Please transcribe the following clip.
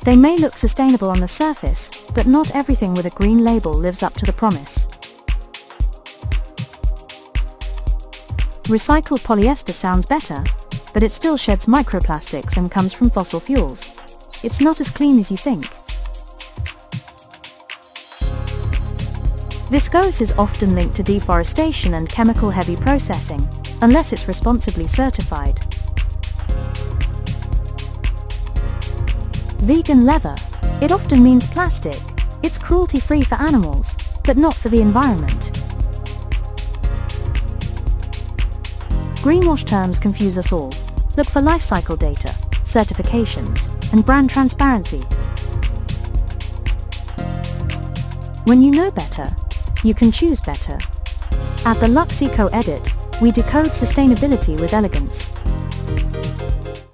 They may look sustainable on the surface, but not everything with a green label lives up to the promise. Recycled polyester sounds better, but it still sheds microplastics and comes from fossil fuels. It's not as clean as you think. Viscose is often linked to deforestation and chemical-heavy processing, unless it's responsibly certified. Vegan leather. It often means plastic. It's cruelty-free for animals, but not for the environment. Greenwash terms confuse us all. Look for life cycle data, certifications, and brand transparency. When you know better, you can choose better. At the Luxeco Edit, we decode sustainability with elegance.